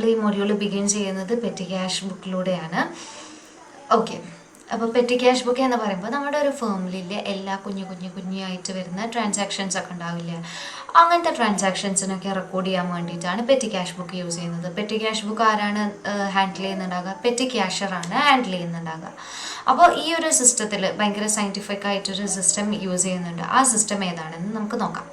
നമ്മൾ ഈ module begin ചെയ്യുന്നത് പെറ്റി ക്യാഷ് ബുക്കിലൂടെയാണ്. ഓക്കെ, അപ്പോൾ പെറ്റി ക്യാഷ് ബുക്ക് എന്ന് പറയുമ്പോൾ നമ്മുടെ ഒരു ഫേമിലെ എല്ലാ കുഞ്ഞായിട്ട് വരുന്ന ട്രാൻസാക്ഷൻസ് ഒക്കെ ഉണ്ടാവില്ല, അങ്ങനത്തെ ട്രാൻസാക്ഷൻസിനൊക്കെ റെക്കോർഡ് ചെയ്യാൻ വേണ്ടിയിട്ടാണ് പെറ്റി ക്യാഷ് ബുക്ക് യൂസ് ചെയ്യുന്നത്. പെറ്റി ക്യാഷ് ബുക്ക് ആരാണ് ഹാൻഡിൽ ചെയ്യുന്നുണ്ടാകുക? പെറ്റി ക്യാഷറാണ് ഹാൻഡിൽ ചെയ്യുന്നുണ്ടാകുക. അപ്പോൾ ഈ ഒരു സിസ്റ്റത്തിൽ ഭയങ്കര സയൻറ്റിഫിക് ആയിട്ടൊരു സിസ്റ്റം യൂസ് ചെയ്യുന്നുണ്ട്. ആ സിസ്റ്റം ഏതാണെന്ന് നമുക്ക് നോക്കാം.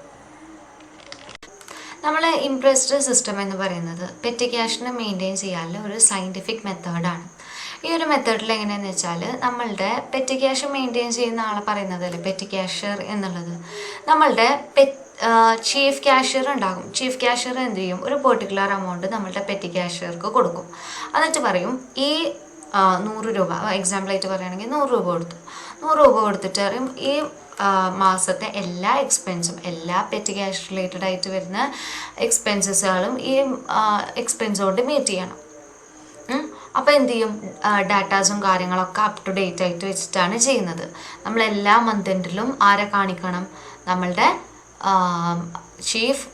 നമ്മൾ ഇംപ്രസ്ഡ് സിസ്റ്റം എന്ന് പറയുന്നത് പെറ്റി ക്യാഷിനെ മെയിൻറ്റെയിൻ ചെയ്യാനുള്ള ഒരു സയൻറ്റിഫിക് മെത്തേഡാണ്. ഈ ഒരു മെത്തേഡിൽ എങ്ങനെയാണെന്ന് വെച്ചാൽ, നമ്മളുടെ പെറ്റി ക്യാഷ് മെയിൻറ്റെയിൻ ചെയ്യുന്ന ആളെ പറയുന്നതല്ലേ പെറ്റി ക്യാഷർ എന്നുള്ളത്. നമ്മളുടെ ചീഫ് ക്യാഷ്യർ ഉണ്ടാകും. ചീഫ് ക്യാഷ്യർ എന്ത് ചെയ്യും? ഒരു പെർട്ടിക്കുലർ എമൗണ്ട് നമ്മളുടെ പെറ്റി ക്യാഷ്യർക്ക് കൊടുക്കും. എന്നിട്ട് പറയും ഈ 100 രൂപ, എക്സാമ്പിളായിട്ട് പറയുകയാണെങ്കിൽ 100 രൂപ കൊടുത്തു. 100 രൂപ കൊടുത്തിട്ട് പറയും ഈ മാസത്തെ എല്ലാ എക്സ്പെൻസും, എല്ലാ പെറ്റി ക്യാഷ് റിലേറ്റഡ് ആയിട്ട് വരുന്ന എക്സ്പെൻസസുകളും ഈ എക്സ്പെൻസ് കൊണ്ട് മീറ്റ് ചെയ്യണം. അപ്പോൾ എന്ത് ചെയ്യും? ഡാറ്റാസും കാര്യങ്ങളൊക്കെ അപ് ടു ഡേറ്റ് ആയിട്ട് വെച്ചിട്ടാണ് ചെയ്യുന്നത്. നമ്മൾ എല്ലാ മന്ത് എൻഡിലും ആരെ കാണിക്കണം? നമ്മളുടെ ചീഫ്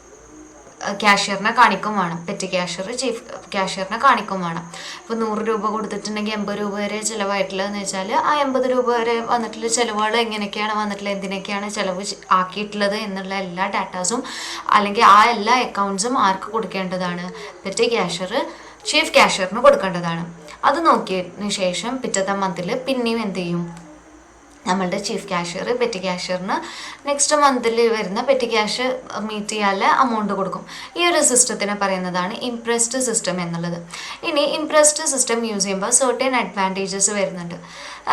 ക്യാഷ്യറിനെ കാണിക്കും വേണം. പെറ്റി ക്യാഷ്യർ ചീഫ് ക്യാഷ്യറിനെ കാണിക്കും വേണം. ഇപ്പോൾ 100 രൂപ കൊടുത്തിട്ടുണ്ടെങ്കിൽ 80 രൂപ വരെ ചിലവായിട്ടുള്ളതെന്ന് വെച്ചാൽ ആ 80 രൂപ വരെ വന്നിട്ടുള്ള ചിലവുകൾ എങ്ങനെയൊക്കെയാണ് വന്നിട്ടുള്ളത്, എന്തിനൊക്കെയാണ് ചിലവ് ആക്കിയിട്ടുള്ളത് എന്നുള്ള എല്ലാ ഡാറ്റാസും അല്ലെങ്കിൽ ആ എല്ലാ അക്കൗണ്ട്സും ആർക്ക് കൊടുക്കേണ്ടതാണ്? പെറ്റി ക്യാഷ്യർ ചീഫ് ക്യാഷ്യറിന് കൊടുക്കേണ്ടതാണ്. അത് നോക്കിയതിന് ശേഷം പിറ്റത്തെ മന്തിൽ പിന്നെയും എന്ത് ചെയ്യും? നമ്മളുടെ ചീഫ് ക്യാഷ്യർ പെറ്റി ക്യാഷ്യറിന് നെക്സ്റ്റ് മന്തിൽ വരുന്ന പെറ്റി ക്യാഷ് മീറ്റ് ചെയ്യാനുള്ള എമൗണ്ട് കൊടുക്കും. ഈ ഒരു സിസ്റ്റത്തിനെ പറയുന്നതാണ് ഇംപ്രസ്ഡ് സിസ്റ്റം എന്നുള്ളത്. ഇനി ഇംപ്രസ്ഡ് സിസ്റ്റം യൂസ് ചെയ്യുമ്പോൾ സർട്ടൻ അഡ്വാൻറ്റേജസ് വരുന്നുണ്ട്.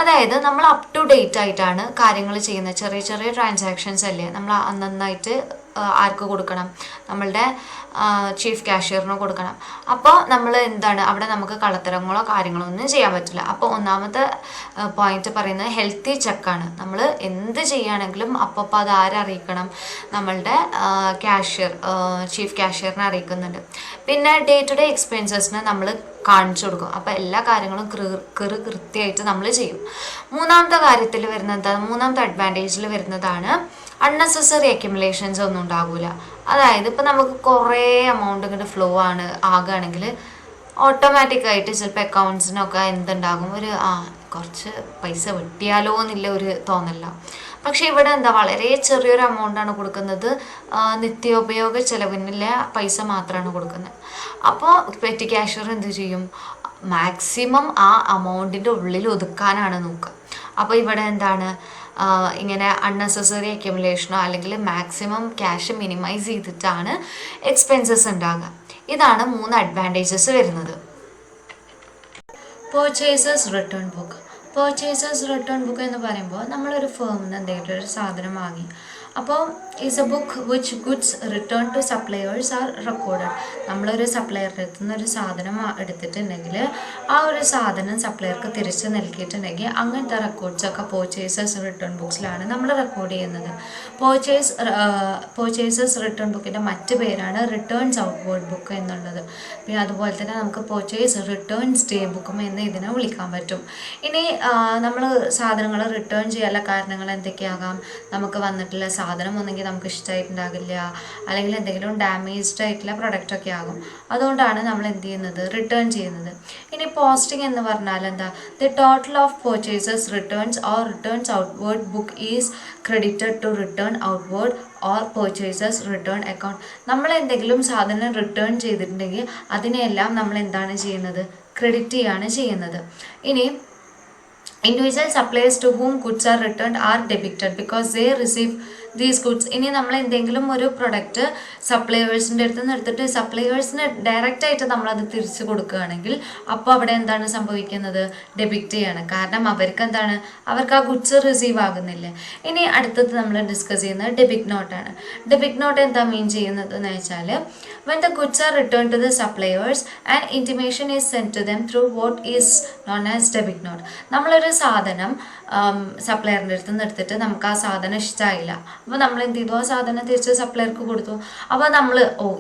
അതായത് നമ്മൾ അപ് ടു ഡേറ്റ് ആയിട്ടാണ് കാര്യങ്ങൾ ചെയ്യുന്നത്. ചെറിയ ട്രാൻസാക്ഷൻസ് അല്ലേ നമ്മൾ നന്നായിട്ട് ആർക്ക് കൊടുക്കണം? നമ്മളുടെ ചീഫ് ക്യാഷ്യറിന് കൊടുക്കണം. അപ്പോൾ നമ്മൾ എന്താണ് അവിടെ നമുക്ക് കള്ളത്തരങ്ങളോ കാര്യങ്ങളോ ഒന്നും ചെയ്യാൻ പറ്റില്ല. അപ്പോൾ ഒന്നാമത്തെ പോയിന്റ് പറയുന്നത് ഹെൽത്തി ചെക്കാണ്. നമ്മൾ എന്ത് ചെയ്യുകയാണെങ്കിലും അപ്പോൾ അത് ആരറിയിക്കണം? നമ്മളുടെ ക്യാഷ്യർ ചീഫ് ക്യാഷ്യറിനെ അറിയിക്കുന്നുണ്ട്. പിന്നെ ഡേ ടു ഡേ എക്സ്പെൻസസിന് നമ്മൾ കാണിച്ചു കൊടുക്കും. അപ്പോൾ എല്ലാ കാര്യങ്ങളും കൃത്യമായിട്ട് നമ്മൾ ചെയ്യും. മൂന്നാമത്തെ കാര്യത്തിൽ വരുന്നത്, മൂന്നാമത്തെ അഡ്വാൻറ്റേജിൽ വരുന്നതാണ് അൺനെസസറി അക്യുമുലേഷൻസ് ഒന്നും ഉണ്ടാകില്ല. അതായത് ഇപ്പോൾ നമുക്ക് കുറേ എമൗണ്ട് ഇങ്ങോട്ട് ഫ്ലോ ആകുകയാണെങ്കിൽ ഓട്ടോമാറ്റിക്കായിട്ട് ചിലപ്പോൾ അക്കൗണ്ട്സിനൊക്കെ എന്തുണ്ടാകും? ഒരു കുറച്ച് പൈസ വെട്ടിയാലോ എന്നുള്ള ഒരു തോന്നല്ല. പക്ഷേ ഇവിടെ എന്താ, വളരെ ചെറിയൊരു എമൗണ്ടാണ് കൊടുക്കുന്നത്. നിത്യോപയോഗ ചെലവിനുള്ള പൈസ മാത്രമാണ് കൊടുക്കുന്നത്. അപ്പോൾ പെറ്റി ക്യാഷ്യർ എന്ത് ചെയ്യും? മാക്സിമം ആ എമൗണ്ടിൻ്റെ ഉള്ളിൽ ഒതുക്കാനാണ് നോക്കുക. അപ്പോൾ ഇവിടെ എന്താണ്, ഇങ്ങനെ അൺനെസസറി അക്യുമുലേഷനോ അല്ലെങ്കിൽ മാക്സിമം ക്യാഷ് മിനിമൈസ് ചെയ്തിട്ടാണ് എക്സ്പെൻസസ് ഉണ്ടാകുക. ഇതാണ് 3 അഡ്വാൻറ്റേജസ് വരുന്നത്. Purchases return book. Purchases return book എന്ന് പറയുമ്പോൾ നമ്മളൊരു ഫേമിൽ നിന്ന് എന്തെങ്കിലും ഒരു സാധനം വാങ്ങി. അപ്പോൾ is a book which goods return to suppliers are recorded. നമ്മളൊരു സപ്ലയറുടെ അടുത്ത് നിന്ന് ഒരു സാധനം എടുത്തിട്ടുണ്ടെങ്കിൽ ആ ഒരു സാധനം സപ്ലയർക്ക് തിരിച്ച് നൽകിയിട്ടുണ്ടെങ്കിൽ അങ്ങനത്തെ റെക്കോർഡ്സൊക്കെ പർച്ചേസസ് റിട്ടേൺ ബുക്സിലാണ് നമ്മൾ റെക്കോർഡ് ചെയ്യുന്നത്. പർച്ചേസസ് റിട്ടേൺ ബുക്കിൻ്റെ മറ്റ് പേരാണ് റിട്ടേൺസ് ഔട്ട്വേർഡ് ബുക്ക് എന്നുള്ളത്. പിന്നെ അതുപോലെ തന്നെ നമുക്ക് പർച്ചേസ് റിട്ടേൺസ് ഡേ ബുക്കും എന്ന് ഇതിനെ വിളിക്കാൻ പറ്റും. ഇനി നമ്മൾ സാധനങ്ങൾ റിട്ടേൺ ചെയ്യാനുള്ള കാരണങ്ങൾ എന്തൊക്കെയാകാം? നമുക്ക് വന്നിട്ടുള്ള സാധനം ഒന്നെങ്കിൽ നമുക്ക് ഇഷ്ടമായിട്ടുണ്ടാകില്ല, അല്ലെങ്കിൽ എന്തെങ്കിലും ഡാമേജ്ഡ് ആയിട്ടുള്ള പ്രൊഡക്റ്റൊക്കെ ആകും. അതുകൊണ്ടാണ് നമ്മൾ എന്ത് ചെയ്യുന്നത്? റിട്ടേൺ ചെയ്യുന്നത്. ഇനി പോസ്റ്റിംഗ് എന്ന് പറഞ്ഞാൽ എന്താ? The total of purchases returns or returns outward book is credited to return outward or purchases return account. നമ്മൾ എന്തെങ്കിലും സാധനം റിട്ടേൺ ചെയ്തിട്ടുണ്ടെങ്കിൽ അതിനെല്ലാം നമ്മൾ എന്താണ് ചെയ്യുന്നത്? ക്രെഡിറ്റ് ചെയ്യാണ് ചെയ്യുന്നത്. ഇനി individual suppliers to whom goods are returned are debited because they receive these goods. ഇനി നമ്മൾ എന്തെങ്കിലും ഒരു പ്രൊഡക്റ്റ് സപ്ലയേഴ്സിൻ്റെ അടുത്ത് നിന്ന് എടുത്തിട്ട് സപ്ലയേഴ്സിന് ഡയറക്റ്റ് ആയിട്ട് നമ്മളത് തിരിച്ചു കൊടുക്കുകയാണെങ്കിൽ അപ്പോൾ അവിടെ എന്താണ് സംഭവിക്കുന്നത്? ഡെബിറ്റ് ചെയ്യാണ്. കാരണം അവർക്ക് എന്താണ്, അവർക്ക് ആ ഗുഡ്സ് റിസീവ് ആകുന്നില്ല. ഇനി അടുത്തത് നമ്മൾ ഡിസ്കസ് ചെയ്യുന്നത് ഡെബിറ്റ് നോട്ടാണ്. ഡെബിറ്റ് നോട്ട് എന്താ മീൻ ചെയ്യുന്നത് എന്ന് വെച്ചാൽ, when the goods are returned to the suppliers an intimation is sent to them through what is known as debit note. നമ്മളൊരു സാധനം സപ്ലയറിൻ്റെ അടുത്ത് നിന്ന് എടുത്തിട്ട് നമുക്ക് ആ സാധനം ഇഷ്ടമായില്ല. അപ്പോൾ നമ്മൾ എന്ത് ചെയ്തു? ആ സാധനം തിരിച്ച് സപ്ലയർക്ക് കൊടുത്തു. അപ്പോൾ നമ്മൾ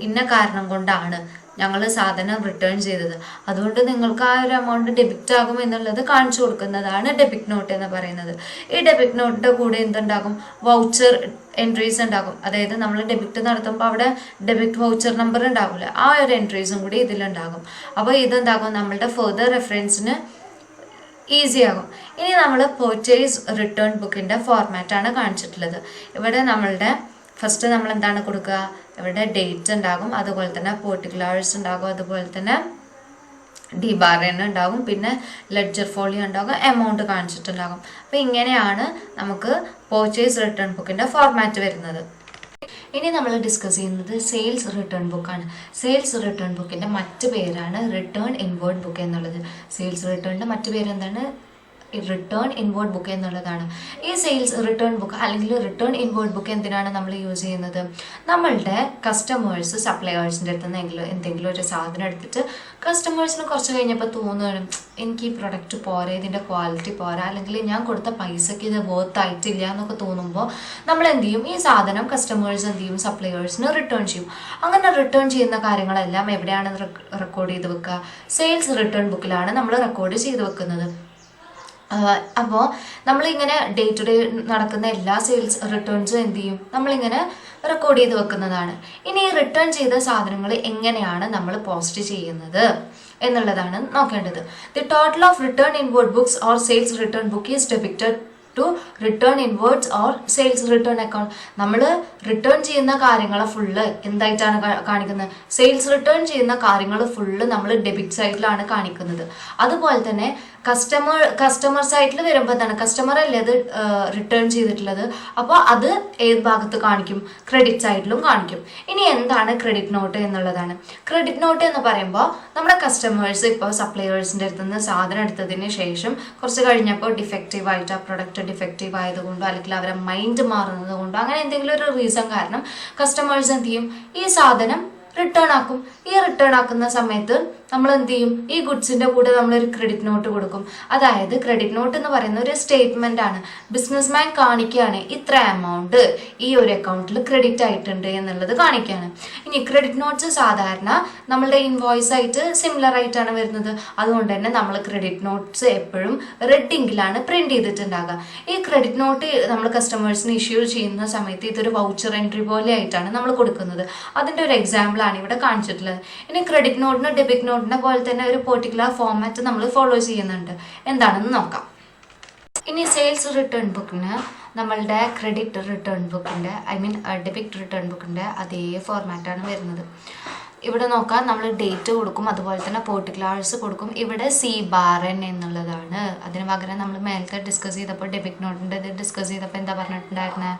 ഇന്ന കാരണം കൊണ്ടാണ് ഞങ്ങൾ സാധനം റിട്ടേൺ ചെയ്തത്, അതുകൊണ്ട് നിങ്ങൾക്ക് ആ ഒരു എമൗണ്ട് ഡെബിറ്റ് ആകും എന്നുള്ളത് കാണിച്ചു കൊടുക്കുന്നതാണ് ഡെബിറ്റ് നോട്ട് എന്ന് പറയുന്നത്. ഈ ഡെബിറ്റ് നോട്ടിൻ്റെ കൂടെ എന്തുണ്ടാകും? വൗച്ചർ എൻട്രീസ് ഉണ്ടാകും. അതായത് നമ്മൾ ഡെബിറ്റ് നടത്തുമ്പോൾ അവിടെ ഡെബിറ്റ് വൗച്ചർ നമ്പർ ഉണ്ടാവില്ല, ആ ഒരു എൻട്രീസും കൂടി ഇതിലുണ്ടാകും. അപ്പോൾ ഇതെന്താകും, നമ്മളുടെ ഫെർദർ റെഫറൻസിന് ഈസി ആകും. ഇനി നമ്മൾ പർച്ചേസ് റിട്ടേൺ ബുക്കിൻ്റെ ഫോർമാറ്റാണ് കാണിച്ചിട്ടുള്ളത്. ഇവിടെ നമ്മളുടെ ഫസ്റ്റ് നമ്മൾ എന്താണ് കൊടുക്കുക, ഇവിടെ ഡേറ്റ് ഉണ്ടാകും, അതുപോലെ തന്നെ പെർട്ടിക്കുലേഴ്സ് ഉണ്ടാകും, അതുപോലെ തന്നെ DBARN ഉണ്ടാകും, പിന്നെ ലെഡ്ജർ ഫോളിയോ ഉണ്ടാകും, എമൗണ്ട് കാണിച്ചിട്ടുണ്ടാകും. അപ്പോൾ ഇങ്ങനെയാണ് നമുക്ക് പർച്ചേസ് റിട്ടേൺ ബുക്കിൻ്റെ ഫോർമാറ്റ് വരുന്നത്. ഇനി നമ്മൾ ഡിസ്കസ് ചെയ്യുന്നത് സെയിൽസ് റിട്ടേൺ ബുക്കാണ്. സെയിൽസ് റിട്ടേൺ ബുക്കിൻ്റെ മറ്റു പേരാണ് റിട്ടേൺ ഇൻവേർഡ് ബുക്ക് എന്നുള്ളത്. സെയിൽസ് റിട്ടേണിൻ്റെ മറ്റു പേര് എന്താണ്, റിട്ടേൺ ഇൻവേർഡ് ബുക്ക് എന്നുള്ളതാണ്. ഈ സെയിൽസ് റിട്ടേൺ ബുക്ക് അല്ലെങ്കിൽ റിട്ടേൺ ഇൻവേർഡ് ബുക്ക് എന്തിനാണ് നമ്മൾ യൂസ് ചെയ്യുന്നത്, നമ്മളുടെ കസ്റ്റമേഴ്സ് സപ്ലയേഴ്സിൻ്റെ അടുത്ത് നിന്ന് എന്തെങ്കിലും ഒരു സാധനം എടുത്തിട്ട് കസ്റ്റമേഴ്സിന് കുറച്ച് കഴിഞ്ഞപ്പോൾ തോന്നുകയാണ് എനിക്ക് ഈ പ്രൊഡക്റ്റ് പോരാ, ഇതിൻ്റെ ക്വാളിറ്റി പോരാ, അല്ലെങ്കിൽ ഞാൻ കൊടുത്ത പൈസയ്ക്ക് ഇത് വർത്ത് ആയിട്ടില്ല എന്നൊക്കെ തോന്നുമ്പോൾ നമ്മൾ എന്ത് ചെയ്യും, ഈ സാധനം കസ്റ്റമേഴ്സ് എന്ത് ചെയ്യും, സപ്ലയേഴ്സിന് റിട്ടേൺ ചെയ്യും. അങ്ങനെ റിട്ടേൺ ചെയ്യുന്ന കാര്യങ്ങളെല്ലാം എവിടെയാണ് റെക്കോർഡ് ചെയ്ത് വെക്കുക, സെയിൽസ് റിട്ടേൺ ബുക്കിലാണ് നമ്മൾ റെക്കോർഡ് ചെയ്ത് വെക്കുന്നത്. അപ്പോൾ നമ്മളിങ്ങനെ ഡേ ടു ഡേ നടക്കുന്ന എല്ലാ സെയിൽസ് റിട്ടേൺസും എന്ത് ചെയ്യും, നമ്മളിങ്ങനെ റെക്കോർഡ് ചെയ്ത് വെക്കുന്നതാണ്. ഇനി ഈ റിട്ടേൺ ചെയ്ത സാധനങ്ങൾ എങ്ങനെയാണ് നമ്മൾ പോസ്റ്റ് ചെയ്യുന്നത് എന്നുള്ളതാണ് നോക്കേണ്ടത്. The total of return inward books or sales return book is debited to return inwards or sales return account. നമ്മൾ റിട്ടേൺ ചെയ്യുന്ന കാര്യങ്ങൾ ഫുള്ള് എന്തായിട്ടാണ് കാണിക്കുന്നത്, സെയിൽസ് റിട്ടേൺ ചെയ്യുന്ന കാര്യങ്ങൾ ഫുള്ള് നമ്മൾ ഡെബിറ്റ് സൈഡിലാണ് കാണിക്കുന്നത്. അതുപോലെ തന്നെ കസ്റ്റമർ സൈഡിൽ വരുമ്പോൾ എന്താണ്, കസ്റ്റമർ അല്ലേ അത് റിട്ടേൺ ചെയ്തിട്ടുള്ളത്, അപ്പോൾ അത് ഏത് ഭാഗത്ത് കാണിക്കും, ക്രെഡിറ്റ് സൈഡിലും കാണിക്കും. ഇനി എന്താണ് ക്രെഡിറ്റ് നോട്ട് എന്നുള്ളതാണ്. ക്രെഡിറ്റ് നോട്ട് എന്ന് പറയുമ്പോൾ നമ്മുടെ കസ്റ്റമേഴ്സ് ഇപ്പോൾ സപ്ലയേഴ്സിൻ്റെ അടുത്ത് നിന്ന് സാധനം എടുത്തതിന് ശേഷം കുറച്ച് കഴിഞ്ഞപ്പോൾ ഡിഫക്റ്റീവായിട്ട് ആ പ്രൊഡക്റ്റ് ഡിഫക്റ്റീവ് ആയതുകൊണ്ടോ അല്ലെങ്കിൽ അവരെ മൈൻഡ് മാറുന്നത് കൊണ്ടോ അങ്ങനെ എന്തെങ്കിലും ഒരു റീസൺ കാരണം കസ്റ്റമേഴ്സ് എന്ത് ചെയ്യും, ഈ സാധനം റിട്ടേൺ ആക്കും. ഈ റിട്ടേൺ ആക്കുന്ന സമയത്ത് നമ്മൾ എന്ത് ചെയ്യും, ഈ ഗുഡ്സിൻ്റെ കൂടെ നമ്മളൊരു ക്രെഡിറ്റ് നോട്ട് കൊടുക്കും. അതായത് ക്രെഡിറ്റ് നോട്ട് എന്ന് പറയുന്ന ഒരു സ്റ്റേറ്റ്മെൻ്റ് ആണ്. ബിസിനസ്മാൻ കാണിക്കുകയാണ് ഇത്ര എമൗണ്ട് ഈ ഒരു അക്കൗണ്ടിൽ ക്രെഡിറ്റ് ആയിട്ടുണ്ട് എന്നുള്ളത് കാണിക്കുകയാണ്. ഇനി ക്രെഡിറ്റ് നോട്ട്സ് സാധാരണ നമ്മളുടെ ഇൻവോയ്സ് ആയിട്ട് സിമിലർ ആയിട്ടാണ് വരുന്നത്. അതുകൊണ്ട് തന്നെ നമ്മൾ ക്രെഡിറ്റ് നോട്ട്സ് എപ്പോഴും റെഡ് ഇങ്കിലാണ് പ്രിന്റ് ചെയ്തിട്ടുണ്ടാകുക. ഈ ക്രെഡിറ്റ് നോട്ട് നമ്മൾ കസ്റ്റമേഴ്സിന് ഇഷ്യൂ ചെയ്യുന്ന സമയത്ത് ഇതൊരു വൗച്ചർ എൻട്രി പോലെ ആയിട്ടാണ് നമ്മൾ കൊടുക്കുന്നത്. അതിൻ്റെ ഒരു എക്സാമ്പിൾ ആണ് ഇവിടെ കാണിച്ചിട്ടുള്ളത്. ഇനി ക്രെഡിറ്റ് നോട്ടിന് ഡെബിറ്റ് നോട്ടിനെ പോലെ തന്നെ ഒരു പെർട്ടിക്കുലർ ഫോർമാറ്റ് നമ്മൾ ഫോളോ ചെയ്യുന്നുണ്ട്. എന്താണെന്ന് നോക്കാം. ഇനി സെയിൽസ് റിട്ടേൺ ബുക്കിന് നമ്മളുടെ ക്രെഡിറ്റ് റിട്ടേൺ ബുക്കിൻ്റെ ഡെബിറ്റ് റിട്ടേൺ ബുക്കിൻ്റെ അതേ ഫോർമാറ്റാണ് വരുന്നത്. ഇവിടെ നോക്കാം, നമ്മൾ ഡേറ്റ് കൊടുക്കും, അതുപോലെ തന്നെ പെർട്ടിക്കുലേഴ്സ് കൊടുക്കും. ഇവിടെ CBARN എന്നുള്ളതാണ്. അതിന് പകരം നമ്മൾ നേരത്തെ ഡിസ്കസ് ചെയ്തപ്പോൾ ഡെബിറ്റ് നോട്ടിൻ്റെ ഇത് ഡിസ്കസ് ചെയ്തപ്പോൾ എന്താ പറഞ്ഞിട്ടുണ്ടായിരുന്നത്,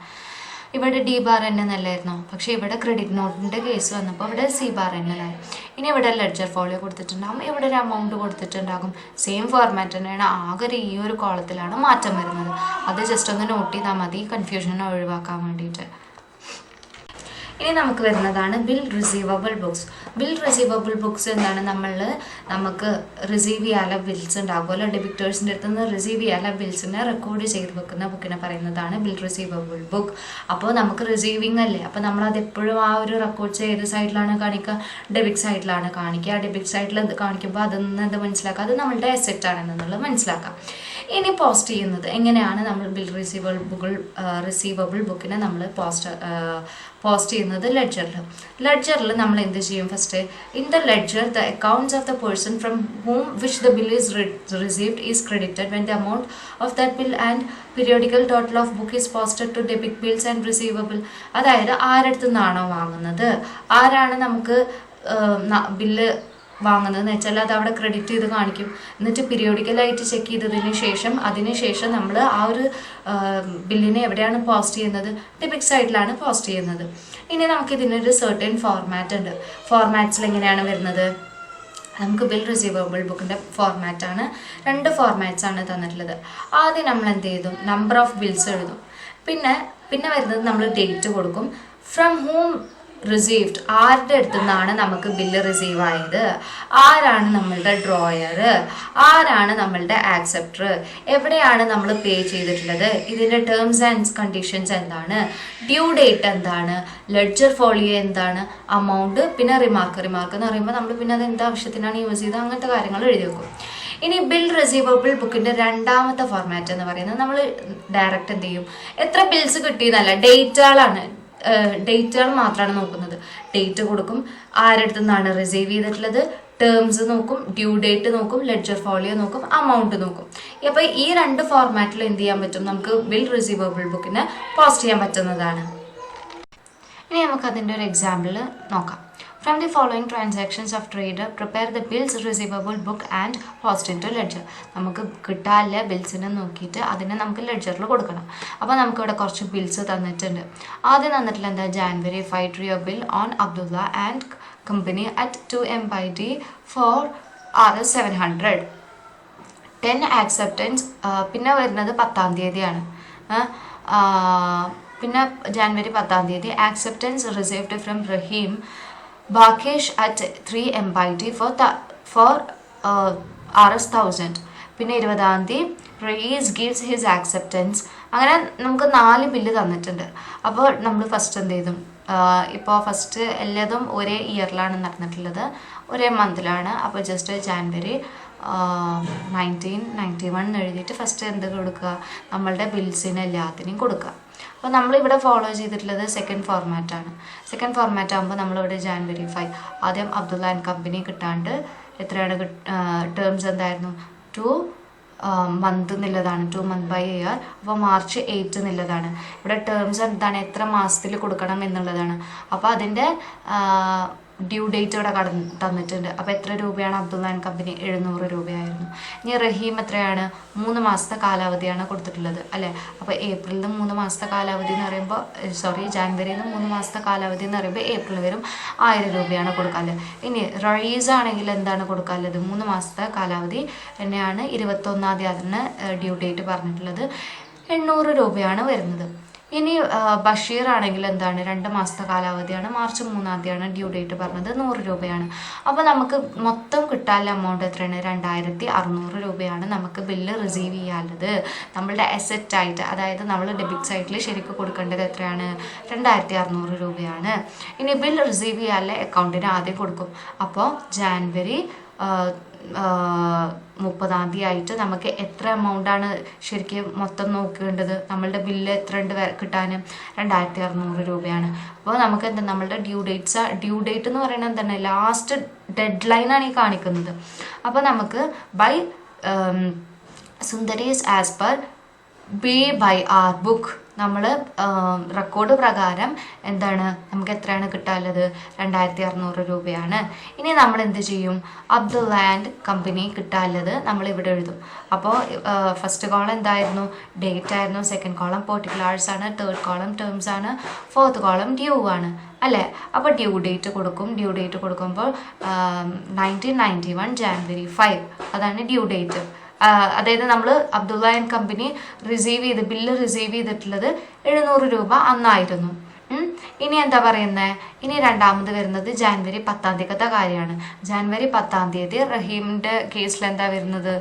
ഇവിടെ DBARN എന്നല്ലായിരുന്നു. പക്ഷേ ഇവിടെ ക്രെഡിറ്റ് നോട്ടിൻ്റെ കേസ് വന്നപ്പോൾ ഇവിടെ CBARN ആയി. ഇനി ഇവിടെ ലെഡ്ജർ ഫോളിയോ കൊടുത്തിട്ടുണ്ടാകും, ഇവിടെ ഒരു എമൗണ്ട് കൊടുത്തിട്ടുണ്ടാകും. സെയിം ഫോർമാറ്റ് തന്നെയാണ്, ആകെ ഈ ഒരു കോളത്തിലാണ് മാറ്റം വരുന്നത്. അത് ജസ്റ്റ് ഒന്ന് നോട്ട് ചെയ്താൽ മതി, കൺഫ്യൂഷൻ ഒഴിവാക്കാൻ വേണ്ടിയിട്ട്. ഇനി നമുക്ക് വരുന്നതാണ് bill receivable books. Bill receivable books എന്താണ്, നമുക്ക് റിസീവ് ചെയ്യാനുള്ള ബിൽസ് ഉണ്ടാകുമല്ലോ, ഡെബിറ്റേഴ്സിൻ്റെ അടുത്ത് നിന്ന് റിസീവ് ചെയ്യാനുള്ള ബിൽസിനെ റെക്കോർഡ് ചെയ്ത് വെക്കുന്ന ബുക്കിനെ പറയുന്നതാണ് ബിൽ റിസീവബിൾ ബുക്ക്. അപ്പോൾ നമുക്ക് റിസീവിങ് അല്ലേ, അപ്പോൾ നമ്മളത് എപ്പോഴും ആ ഒരു റെക്കോർഡ്സ് ഏത് സൈഡിലാണ് കാണിക്കുക, ഡെബിറ്റ് സൈഡിലാണ് കാണിക്കുക. ഡെബിറ്റ് സൈഡിൽ കാണിക്കുമ്പോൾ അതിൽ നിന്ന് എന്ത് മനസ്സിലാക്കുക, അത് നമ്മളുടെ അസെറ്റ് ആണെന്നുള്ളത് മനസ്സിലാക്കാം. ഇനി പോസ്റ്റ് ചെയ്യുന്നത് എങ്ങനെയാണ്, നമ്മൾ ബിൽ റിസീവബിൾ ബുക്കിനെ നമ്മൾ പോസ്റ്റ് ചെയ്യുന്നത് ലെഡ്ജറിൽ നമ്മൾ എന്ത് ചെയ്യും, first in the ledger the accounts of the person from whom which the bill is received is credited when the amount of that bill and periodical total of book is posted to debit bills and receivable. അതായത് ആരടുത്ത് നിന്നാണോ വാങ്ങുന്നത്, ആരാണ് നമുക്ക് bill വാങ്ങുന്നതെന്ന് വെച്ചാൽ അത് അവിടെ credit ചെയ്ത് കാണിക്കും. എന്നിട്ട് പീരിയോഡിക്കലായിട്ട് ചെക്ക് ചെയ്തതിന് ശേഷം നമ്മൾ ആ ഒരു ബില്ലിനെ എവിടെയാണ് പോസ്റ്റ് ചെയ്യുന്നത്, ഡെബിറ്റ് സൈഡിലാണ് പോസ്റ്റ് ചെയ്യുന്നത്. ഇനി നമുക്കിതിനൊരു സെർട്ടൻ ഫോർമാറ്റ് ഉണ്ട്. ഫോർമാറ്റ്സിൽ എങ്ങനെയാണ് വരുന്നത്, നമുക്ക് ബിൽ റിസീവബിൾ ബുക്കിൻ്റെ ഫോർമാറ്റാണ്, 2 ഫോർമാറ്റ്സ് ആണ് തന്നിട്ടുള്ളത്. ആദ്യം നമ്മൾ എന്ത് ചെയ്തു, നമ്പർ ഓഫ് ബിൽസ് എഴുതും. പിന്നെ വരുന്നത് നമ്മൾ ഡേറ്റ് കൊടുക്കും. ഫ്രം ഹൂം റിസീവ്ഡ്, ആരുടെ അടുത്തു നിന്നാണ് നമുക്ക് ബില്ല് റിസീവ് ആയത്, ആരാണ് നമ്മളുടെ ഡ്രോയർ, ആരാണ് നമ്മളുടെ ആക്സെപ്റ്റർ, എവിടെയാണ് നമ്മൾ പേ ചെയ്തിട്ടുള്ളത്, ഇതിൻ്റെ ടേംസ് ആൻഡ് കണ്ടീഷൻസ് എന്താണ്, ഡ്യൂ ഡേറ്റ് എന്താണ്, ലെഡ്ജർ ഫോളിയോ എന്താണ്, അമൗണ്ട്, പിന്നെ റിമാർക്ക് എന്ന് പറയുമ്പോൾ നമ്മൾ പിന്നെ അത് എന്താ ആവശ്യത്തിനാണ് യൂസ് ചെയ്തത്, അങ്ങനത്തെ കാര്യങ്ങൾ എഴുതി വെക്കും. ഇനി ബിൽ റിസീവബിൾ ബുക്കിന്റെ രണ്ടാമത്തെ ഫോർമാറ്റ് എന്ന് പറയുന്നത് നമ്മൾ ഡയറക്റ്റ് എന്ത് ചെയ്യും, എത്ര ബിൽസ് കിട്ടിയെന്നല്ല, ഡേറ്റുകൾ മാത്രമാണ് നോക്കുന്നത്. ഡേറ്റ് കൊടുക്കും, ആരുടെ നിന്നാണ് റിസീവ് ചെയ്തിട്ടുള്ളത്, ടേംസ് നോക്കും, ഡ്യൂ ഡേറ്റ് നോക്കും, ലെഡ്ജർ ഫോളിയോ നോക്കും, അമൗണ്ട് നോക്കും. അപ്പോൾ ഈ രണ്ട് ഫോർമാറ്റിൽ എന്ത് ചെയ്യാൻ പറ്റും, നമുക്ക് ബിൽ റിസീവബിൾ ബുക്കിന് പോസ്റ്റ് ചെയ്യാൻ പറ്റുന്നതാണ്. ഇനി നമുക്ക് അതിൻ്റെ ഒരു എക്സാമ്പിൾ നോക്കാം. From the following transactions of trader, prepare the bills receivable book and post into ledger. നമുക്ക് കിട്ടാല്ല ബിൽസിനെ നോക്കിയിട്ട് അതിനെ നമുക്ക് ലെഡ്ജറിൽ കൊടുക്കണം. അപ്പോൾ നമുക്കിവിടെ കുറച്ച് ബിൽസ് തന്നിട്ടുണ്ട്. ആദ്യം തന്നിട്ടുള്ള എന്താ, January 5 drew bill on Abdulla and company at 2 MYD for Rs 700. 10 acceptance. പിന്നെ വരുന്നത് 10-ാം തീയതിയാണ്. പിന്നെ ജാനുവരി 10-ാം തീയതി acceptance received from Rahim Bakesh at 3 MYD for Rs 1000. പിന്നെ 20-ാം തീയതി റയീസ് ഗിവ്സ് ഹിസ് ആക്സെപ്റ്റൻസ്. അങ്ങനെ നമുക്ക് 4 ബില്ല് തന്നിട്ടുണ്ട്. അപ്പോൾ നമ്മൾ ഫസ്റ്റ് എന്ത് ചെയ്തു, ഇപ്പോൾ ഫസ്റ്റ് എല്ലാതും ഒരേ ഇയറിലാണ് നടന്നിട്ടുള്ളത്, ഒരേ മന്തിലാണ്. അപ്പോൾ ജസ്റ്റ് ജാനുവരി 1991 എഴുതിയിട്ട് ഫസ്റ്റ് എന്ത് കൊടുക്കുക, നമ്മളുടെ ബിൽസിന് എല്ലാത്തിനെയും കൊടുക്കുക. അപ്പോൾ നമ്മളിവിടെ ഫോളോ ചെയ്തിട്ടുള്ളത് സെക്കൻഡ് ഫോർമാറ്റാണ്. സെക്കൻഡ് ഫോർമാറ്റ് ആകുമ്പോൾ നമ്മളിവിടെ ജാനുവരി 5 ആദ്യം അബ്ദുള്ള ആൻഡ് കമ്പനി കിട്ടാണ്ട് എത്രയാണ് ടേംസ് എന്തായിരുന്നു, 2 മന്ത് എന്നുള്ളതാണ്, 2 month by year. അപ്പോൾ മാർച്ച് 8 എന്നുള്ളതാണ്. ഇവിടെ ടേംസ് എന്താണ്, എത്ര മാസത്തിൽ കൊടുക്കണം എന്നുള്ളതാണ്. അപ്പോൾ അതിൻ്റെ ഡ്യൂ ഡേറ്റ് ഇവിടെ തന്നിട്ടുണ്ട്. അപ്പോൾ എത്ര രൂപയാണ് അബ്ദുള്ള ആൻഡ് കമ്പനി, 700 രൂപയായിരുന്നു. ഇനി റഹീം എത്രയാണ്, 3 മാസത്തെ കാലാവധിയാണ് കൊടുത്തിട്ടുള്ളത് അല്ലേ. അപ്പോൾ ഏപ്രിലിൽ 3 മാസത്തെ കാലാവധി എന്ന് പറയുമ്പോൾ ജാനുവരിയിൽ 3 മാസത്തെ കാലാവധി എന്ന് പറയുമ്പോൾ ഏപ്രിൽ വരും 1000 രൂപയാണ് കൊടുക്കാറ്. ഇനി റയീസ് ആണെങ്കിൽ എന്താണ് കൊടുക്കാറുള്ളത്, 3 മാസത്തെ കാലാവധി തന്നെയാണ്, 21-ാം തീയതി അതിന് ഡ്യൂ ഡേറ്റ് പറഞ്ഞിട്ടുള്ളത്, 800 രൂപയാണ് വരുന്നത്. ഇനി ബഷീർ ആണെങ്കിൽ എന്താണ്, 2 മാസത്തെ കാലാവധിയാണ്, മാർച്ച് 3-ാം തീയതിയാണ് ഡ്യൂ ഡേറ്റ് പറഞ്ഞത്, 100 രൂപയാണ്. അപ്പോൾ നമുക്ക് മൊത്തം കിട്ടാനുള്ള എമൗണ്ട് എത്രയാണ്, 2600 രൂപയാണ് നമുക്ക് ബില്ല് റിസീവ് ചെയ്യാനുള്ളത്. നമ്മളുടെ അസെറ്റായിട്ട്, അതായത് നമ്മൾ ഡെബിറ്റ് സൈഡിൽ ശരിക്കും കൊടുക്കേണ്ടത് എത്രയാണ്, 2600 രൂപയാണ്. ഇനി ബിൽ റിസീവ് ചെയ്യാനുള്ള അക്കൗണ്ടിന് ആദ്യം കൊടുക്കും. അപ്പോൾ ജാനുവരി 30-ാം തീയതി ആയിട്ട് നമുക്ക് എത്ര എമൗണ്ടാണ് ശരിക്കും മൊത്തം നോക്കേണ്ടത്, നമ്മളുടെ ബില്ല് എത്ര ഉണ്ട് കിട്ടാൻ, 2600 രൂപയാണ്. അപ്പോൾ നമുക്ക് എന്താ, നമ്മളുടെ ഡ്യൂ ഡേറ്റ് എന്ന് പറയുന്നത് എന്താണ്, ലാസ്റ്റ് ഡെഡ് ലൈനാണ് ഈ കാണിക്കുന്നത്. അപ്പോൾ നമുക്ക് by sundries as per B by R book നമ്മൾ റെക്കോർഡ് പ്രകാരം എന്താണ്, നമുക്ക് എത്രയാണ് കിട്ടാനുള്ളത്, 2600 രൂപയാണ്. ഇനി നമ്മൾ എന്ത് ചെയ്യും, അബ്ദുള്ള ആൻഡ് കമ്പനി കിട്ടാനുള്ളത് നമ്മൾ ഇവിടെ എഴുതും. അപ്പോൾ ഫസ്റ്റ് കോളം എന്തായിരുന്നു, ഡേറ്റ് ആയിരുന്നു, സെക്കൻഡ് കോളം പെർട്ടിക്കുലേഴ്സ് ആണ്, തേർഡ് കോളം ടേംസ് ആണ്, ഫോർത്ത് കോളം ഡ്യൂ ആണ് അല്ലേ. അപ്പോൾ ഡ്യൂ ഡേറ്റ് കൊടുക്കും. ഡ്യൂ ഡേറ്റ് കൊടുക്കുമ്പോൾ 1991 ജാനുവരി 5 അതാണ് ഡ്യൂ ഡേറ്റ്. അതായത് നമ്മൾ Abdulla and company bill receive ചെയ്തിട്ടുള്ളത് 700 രൂപ അന്നായിരുന്നു. ഇനി എന്താ പറയുന്നത്, ഇനി രണ്ടാമത് വരുന്നത് ജാനുവരി 10-ാം തീയതിക്കത്തെ കാര്യമാണ്. ജാനുവരി 10-ാം തീയതി റഹീമിൻ്റെ കേസിൽ എന്താ വരുന്നത്,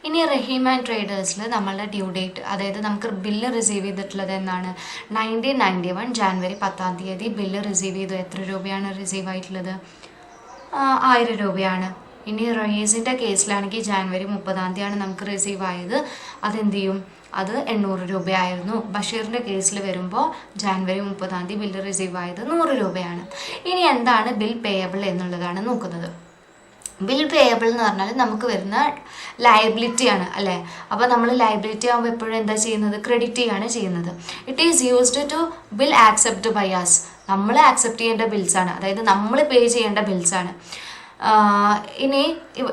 ഇനി റഹീം ആൻഡ് ട്രേഡേഴ്സിൽ നമ്മളുടെ ഡ്യൂ ഡേറ്റ്, അതായത് നമുക്ക് ബില്ല് റിസീവ് ചെയ്തിട്ടുള്ളത് എന്നാണ് 1991 ജാനുവരി 10-ാം തീയതി ബില്ല് റിസീവ് ചെയ്തു. എത്ര രൂപയാണ് റിസീവ് ആയിട്ടുള്ളത്, 1000 രൂപയാണ്. ഇനി റയീസിൻ്റെ കേസിലാണെങ്കിൽ ജാനുവരി 30-ാം തീയതിയാണ് നമുക്ക് റിസീവ് ആയത്, അതെന്ത് ചെയ്യും, അത് 800 രൂപയായിരുന്നു. ബഷീറിൻ്റെ കേസിൽ വരുമ്പോൾ ജാനുവരി 30-ാം തീയതി ബില്ല് റിസീവ് ആയത് 100 രൂപയാണ്. ഇനി എന്താണ് ബിൽ പേയബിൾ എന്നുള്ളതാണ് നോക്കുന്നത്. ബിൽ പേയബിൾ എന്ന് പറഞ്ഞാൽ നമുക്ക് വരുന്ന ലയബിലിറ്റിയാണ് അല്ലേ. അപ്പോൾ നമ്മൾ ലയബിലിറ്റി ആകുമ്പോൾ എപ്പോഴും എന്താ ചെയ്യുന്നത്, ക്രെഡിറ്റ് ചെയ്യാണ് ചെയ്യുന്നത്. It is used to bill accept by us, നമ്മൾ ആക്സെപ്റ്റ് ചെയ്യേണ്ട ബിൽസാണ്, അതായത് നമ്മൾ പേ ചെയ്യേണ്ട ബിൽസാണ്. ഇനി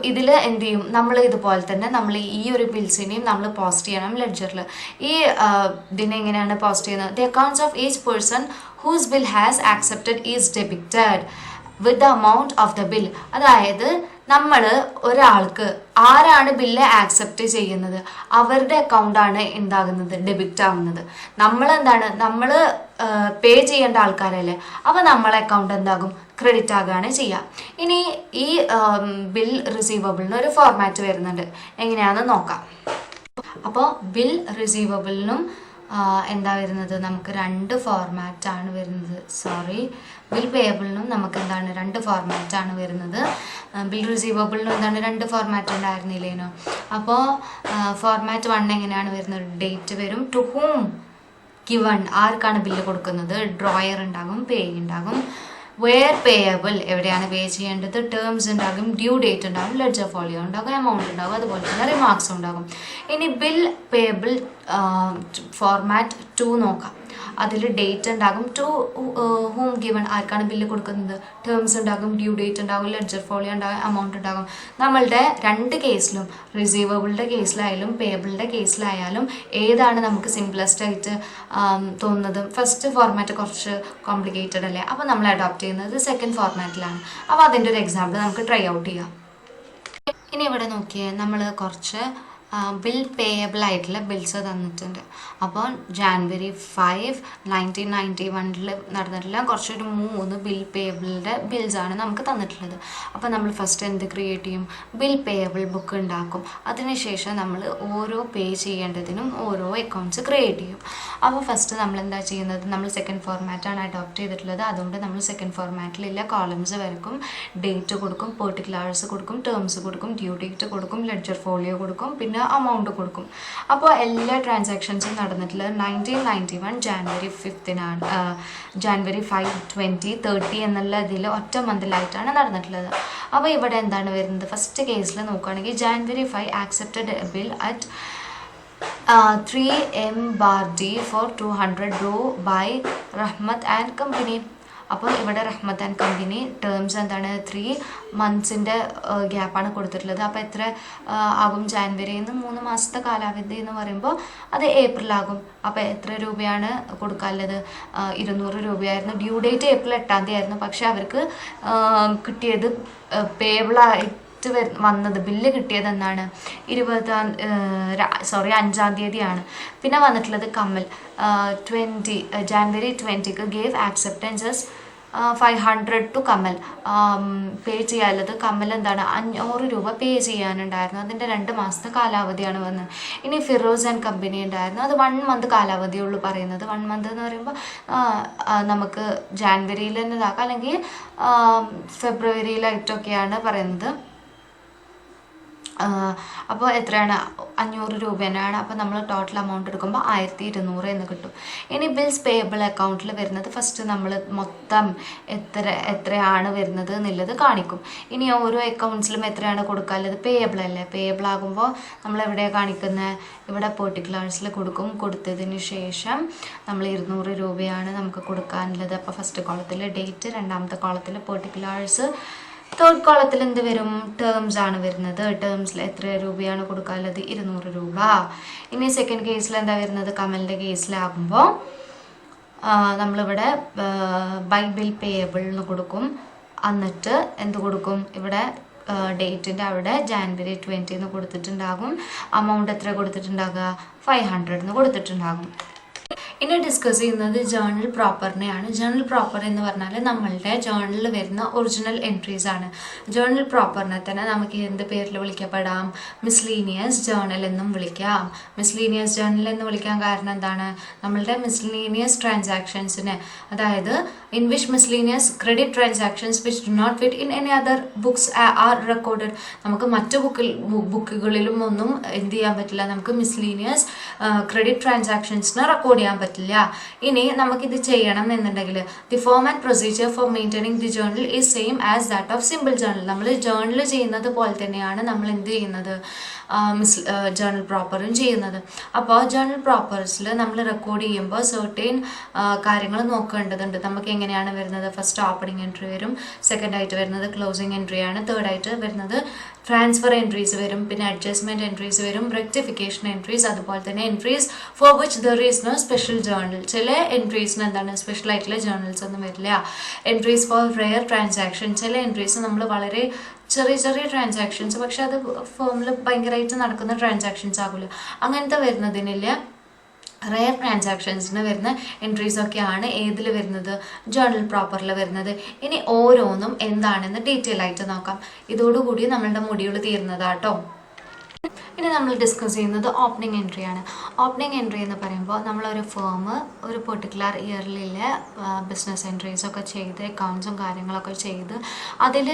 ഇതിൽ എന്ത് ചെയ്യും, നമ്മൾ ഇതുപോലെ തന്നെ നമ്മൾ ഈ ഒരു ബിൽസിനെയും നമ്മൾ പോസ്റ്റ് ചെയ്യണം ലെഡ്ജറിൽ. ഈ ഇതിനെ എങ്ങനെയാണ് പോസ്റ്റ് ചെയ്യുന്നത്, the accounts of each person whose bill has accepted is debited with the amount of the bill. അതായത് നമ്മൾ ഒരാൾക്ക് ആരാണ് ബില്ല് ആക്സെപ്റ്റ് ചെയ്യുന്നത് അവരുടെ അക്കൗണ്ടാണ് എന്താകുന്നത്, ഡെബിറ്റ് ആകുന്നത്. നമ്മളെന്താണ്, നമ്മൾ പേ ചെയ്യേണ്ട ആൾക്കാരല്ലേ, അപ്പോൾ നമ്മളെ അക്കൗണ്ട് എന്താകും, ക്രെഡിറ്റ് ആകുകയാണ് ചെയ്യുക. ഇനി ഈ ബിൽ റിസീവബിളിന് ഒരു ഫോർമാറ്റ് വരുന്നുണ്ട്, എങ്ങനെയാണെന്ന് നോക്കാം. അപ്പോൾ ബിൽ റിസീവബിളിനും എന്താ വരുന്നത്, നമുക്ക് 2 ഫോർമാറ്റാണ് വരുന്നത്. ബിൽ പേയബിളിനും നമുക്ക് എന്താണ് 2 ഫോർമാറ്റാണ് വരുന്നത്. ബിൽ റിസീവബിളിനും എന്താണ് 2 ഫോർമാറ്റ് ഉണ്ടായിരുന്നില്ലേനോ. അപ്പോൾ ഫോർമാറ്റ് 1 എങ്ങനെയാണ് വരുന്നത്, ഡേറ്റ് വരും, ടു ഹൂം ഗിവൺ, ആർക്കാണ് ബില്ല് കൊടുക്കുന്നത്, ഡ്രോയർ ഉണ്ടാകും, പേ ഉണ്ടാകും, വെയർ പേയബിൾ എവിടെയാണ് പേ ചെയ്യേണ്ടത്, ടേംസ് ഉണ്ടാകും, ഡ്യൂ ഡേറ്റ് ഉണ്ടാകും, ലെഡ്ജർ ഫോളിയോ ഉണ്ടാകും, എമൗണ്ട് ഉണ്ടാകും, അതുപോലെ തന്നെ റിമാർക്സ് ഉണ്ടാകും. ഇനി ബിൽ പേയബിൾ ഫോർമാറ്റ് 2 നോക്കാം. അതിൽ ഡേറ്റ് ഉണ്ടാകും, ടു ഹൂം ഗിവൺ, ആർക്കാണ് ബില്ല് കൊടുക്കുന്നത്, ടേംസ് ഉണ്ടാകും, ഡ്യൂ ഡേറ്റ് ഉണ്ടാകും, ലെഡ്ജർ ഫോളിയോ ഉണ്ടാകും, എമൗണ്ട് ഉണ്ടാകും. നമ്മളുടെ 2 കേസിലും, റിസീവബിളിൻ്റെ കേസിലായാലും പേയബിളിൻ്റെ കേസിലായാലും ഏതാണ് നമുക്ക് സിംപ്ലസ്റ്റ് ആയിട്ട് തോന്നുന്നത്? ഫസ്റ്റ് ഫോർമാറ്റ് കുറച്ച് കോംപ്ലിക്കേറ്റഡ് അല്ലേ, അപ്പോൾ നമ്മൾ അഡോപ്റ്റ് ചെയ്യുന്നത് സെക്കൻഡ് ഫോർമാറ്റിലാണ്. അപ്പോൾ അതിൻ്റെ ഒരു എക്സാമ്പിൾ നമുക്ക് ട്രൈ ഔട്ട് ചെയ്യാം. ഇനി ഇവിടെ നോക്കിയേ, നമ്മൾ കുറച്ച് ബിൽ പേയബിൾ ആയിട്ടുള്ള ബിൽസ് തന്നിട്ടുണ്ട്. അപ്പോൾ ജാനുവരി 5, 1991 നടന്നിട്ടുള്ള കുറച്ചൊരു 3 ബിൽ പേയബിളിൻ്റെ ബിൽസാണ് നമുക്ക് തന്നിട്ടുള്ളത്. അപ്പോൾ നമ്മൾ ഫസ്റ്റ് എന്ത് ക്രിയേറ്റ് ചെയ്യും, ബിൽ പേയബിൾ ബുക്ക് ഉണ്ടാക്കും. അതിനുശേഷം നമ്മൾ ഓരോ പേ ചെയ്യേണ്ടതിനും ഓരോ അക്കൗണ്ട്സ് ക്രിയേറ്റ് ചെയ്യും. അപ്പോൾ ഫസ്റ്റ് നമ്മൾ എന്താ ചെയ്യുന്നത്, നമ്മൾ സെക്കൻഡ് ഫോർമാറ്റാണ് അഡോപ്റ്റ് ചെയ്തിട്ടുള്ളത്. അതുകൊണ്ട് നമ്മൾ സെക്കൻഡ് ഫോർമാറ്റിലുള്ള കോളംസ് വരക്കും, ഡേറ്റ് കൊടുക്കും, പെർട്ടിക്കുലേഴ്സ് കൊടുക്കും, ടേംസ് കൊടുക്കും, ഡ്യൂ ഡേറ്റ് കൊടുക്കും, ലെഡ്ജർ ഫോളിയോ കൊടുക്കും, പിന്നെ amount കൊടുക്കും. അപ്പോൾ എല്ലാ ട്രാൻസാക്ഷൻസും നടന്നിട്ടുള്ളത് 1991 ജാനുവരി 5-നാണ്. ജാനുവരി 5, 20, 30 എന്നുള്ള ഇതിൽ ഒറ്റ മന്തിലായിട്ടാണ് നടന്നിട്ടുള്ളത്. അപ്പോൾ ഇവിടെ എന്താണ് വരുന്നത്, ഫസ്റ്റ് കേസിൽ നോക്കുകയാണെങ്കിൽ January 5 accepted bill at 3M/D for 200 row by Rahmath and company. അപ്പോൾ ഇവിടെ റഹ്മത്ത് ആൻഡ് കമ്പനി ടേംസ് എന്താണ്, 3 months ഗ്യാപ്പാണ് കൊടുത്തിട്ടുള്ളത്. അപ്പോൾ എത്ര ആകും, ജാനുവരിയിൽ നിന്ന് 3 മാസത്തെ കാലാവധി എന്ന് പറയുമ്പോൾ അത് ഏപ്രിലാകും. അപ്പോൾ എത്ര രൂപയാണ് കൊടുക്കാനുള്ളത്, 200 രൂപയായിരുന്നു. ഡ്യൂ ഡേറ്റ് ഏപ്രിൽ 8 ആയിരുന്നു. പക്ഷെ അവർക്ക് കിട്ടിയത് പേബിളായി വന്നത്, ബില്ല് കിട്ടിയത് എന്നാണ് 5-ാം തീയതിയാണ്. പിന്നെ വന്നിട്ടുള്ളത് കമ്മൽ, ജാനുവരി 20 ഗേവ് ആക്സെപ്റ്റൻസസ് 500 ടു കമ്മൽ. പേ ചെയ്യാനുള്ളത് കമ്മൽ എന്താണ്, 500 രൂപ പേ ചെയ്യാനുണ്ടായിരുന്നു. അതിൻ്റെ 2 മാസത്തെ കാലാവധിയാണ് വന്നത്. ഇനി ഫിറോസ് ആൻഡ് കമ്പനി ഉണ്ടായിരുന്നു, അത് 1 month കാലാവധിയുള്ളൂ പറയുന്നത്. 1 month എന്ന് പറയുമ്പോൾ നമുക്ക് ജാനുവരിയിൽ തന്നെ ഇതാക്കാം, അല്ലെങ്കിൽ ഫെബ്രുവരിയിലായിട്ടൊക്കെയാണ് പറയുന്നത്. അപ്പോൾ എത്രയാണ്, 500 രൂപേനാണ്. അപ്പോൾ നമ്മൾ ടോട്ടൽ എമൗണ്ട് എടുക്കുമ്പോൾ 1200 എന്ന് കിട്ടും. ഇനി ബിൽസ് പേയബിൾ അക്കൗണ്ടിൽ വരുന്നത് ഫസ്റ്റ് നമ്മൾ മൊത്തം എത്രയാണ് വരുന്നത് എന്നുള്ളത് കാണിക്കും. ഇനി ഓരോ അക്കൗണ്ട്സിലും എത്രയാണ് കൊടുക്കാനുള്ളത്, പേയബിൾ അല്ലേ. പേയബിൾ ആകുമ്പോൾ നമ്മൾ എവിടെയാണ് കാണിക്കുന്നത്, ഇവിടെ പെർട്ടിക്കുലേഴ്സിൽ കൊടുക്കും. കൊടുത്തതിന് ശേഷം നമ്മൾ 200 രൂപയാണ് നമുക്ക് കൊടുക്കാനുള്ളത്. അപ്പോൾ ഫസ്റ്റ് കോളത്തിൽ ഡേറ്റ്, രണ്ടാമത്തെ കോളത്തിൽ പെർട്ടിക്കുലേഴ്സ്, തേർഡ് കോളത്തിൽ എന്ത് വരും, ടേംസ് ആണ് വരുന്നത്. ടേംസിൽ എത്ര രൂപയാണ് കൊടുക്കാനുള്ളത്, 200 രൂപ. ഇനി സെക്കൻഡ് കേസിൽ എന്താ വരുന്നത്, കമലിൻ്റെ കേസിലാകുമ്പോൾ നമ്മളിവിടെ ബൈ ബിൽ പേയബിൾ എന്ന് കൊടുക്കും. എന്നിട്ട് എന്ത് കൊടുക്കും, ഇവിടെ ഡേറ്റിൻ്റെ അവിടെ ജാനുവരി 20 എന്ന് കൊടുത്തിട്ടുണ്ടാകും. എമൗണ്ട് എത്ര കൊടുത്തിട്ടുണ്ടാകുക, 500 എന്ന് കൊടുത്തിട്ടുണ്ടാകും. ഇനി ഡിസ്കസ് ചെയ്യുന്നത് ജേർണൽ പ്രോപ്പറിനെയാണ്. ജേർണൽ പ്രോപ്പർ എന്ന് പറഞ്ഞാൽ നമ്മളുടെ ജേർണലിൽ വരുന്ന ഒറിജിനൽ എൻട്രീസ് ആണ്. ജേർണൽ പ്രോപ്പറിനെ തന്നെ നമുക്ക് എന്ത് പേരിൽ വിളിക്കപ്പെടാം, മിസ്ലീനിയസ് ജേർണൽ എന്നും വിളിക്കാം. മിസ്ലീനിയസ് ജേർണൽ എന്ന് വിളിക്കാൻ കാരണം എന്താണ്, നമ്മളുടെ മിസ്ലീനിയസ് ട്രാൻസാക്ഷൻസിന്, അതായത് in which miscellaneous credit transactions which do not fit in any other books are recorded. നമുക്ക് മറ്റു ബുക്കുകളിലും ഒന്നും എന്ത് ചെയ്യാൻ പറ്റില്ല, നമുക്ക് മിസ്ലീനിയസ് ക്രെഡിറ്റ് ട്രാൻസാക്ഷൻസിന് റെക്കോർഡ് ചെയ്യാൻ പറ്റില്ല. ഇനി നമുക്കിത് ചെയ്യണം എന്നുണ്ടെങ്കിൽ the form and procedure for maintaining the journal is same as that of simple journal. നമ്മൾ ജേർണൽ ചെയ്യുന്നത് പോലെ തന്നെയാണ് നമ്മൾ എന്ത് ചെയ്യുന്നത്, ജേർണൽ പ്രോപ്പറും ചെയ്യുന്നത്. അപ്പോൾ ജേർണൽ പ്രോപ്പേഴ്സിൽ നമ്മൾ റെക്കോർഡ് ചെയ്യുമ്പോൾ സെർട്ടൈൻ കാര്യങ്ങൾ നോക്കേണ്ടതുണ്ട്. നമുക്ക് എങ്ങനെയാണ് വരുന്നത്, ഫസ്റ്റ് ഓപ്പണിംഗ് എൻട്രി വരും, സെക്കൻഡ് ആയിട്ട് വരുന്നത് ക്ലോസിംഗ് എൻട്രി ആണ്, തേർഡ് ആയിട്ട് വരുന്നത് ട്രാൻസ്ഫർ എൻട്രീസ് വരും, പിന്നെ അഡ്ജസ്റ്റ്മെൻറ്റ് എൻട്രീസ് വരും, റെക്ടിഫിക്കേഷൻ എൻട്രീസ്, അതുപോലെ തന്നെ entries for which there is no special journal. ചില എൻട്രീസിന് എന്താണ് സ്പെഷ്യൽ ആയിട്ടുള്ള ജേർണൽസ് ഒന്നും വരില്ല. എൻട്രീസ് ഫോർ റെയർ ട്രാൻസാക്ഷൻ, ചില എൻട്രീസ് നമ്മൾ വളരെ ചെറിയ ചെറിയ ട്രാൻസാക്ഷൻസ്, പക്ഷെ അത് ഫോമിൽ ഭയങ്കരമായിട്ട് നടക്കുന്ന ട്രാൻസാക്ഷൻസ് ആകില്ല, അങ്ങനത്തെ വരുന്നതിനില്ല. റെയർ ട്രാൻസാക്ഷൻസിന് വരുന്ന എൻട്രീസൊക്കെയാണ് ഏതിൽ വരുന്നത്, ജേർണൽ പ്രോപ്പറിൽ വരുന്നത്. ഇനി ഓരോന്നും എന്താണെന്ന് ഡീറ്റെയിൽ ആയിട്ട് നോക്കാം. ഇതോടുകൂടി നമ്മളുടെ മൊഡ്യൂൾ തീർന്നതാട്ടോ. ഇനി നമ്മൾ ഡിസ്കസ് ചെയ്യുന്നത് ഓപ്പണിംഗ് എൻട്രിയാണ്. ഓപ്പണിംഗ് എൻട്രി എന്ന് പറയുമ്പോൾ നമ്മളൊരു ഫേം ഒരു പെർട്ടിക്കുലർ ഇയറിലെ ബിസിനസ് എൻട്രീസൊക്കെ ചെയ്ത് അക്കൗണ്ട്സും കാര്യങ്ങളൊക്കെ ചെയ്ത് അതിൽ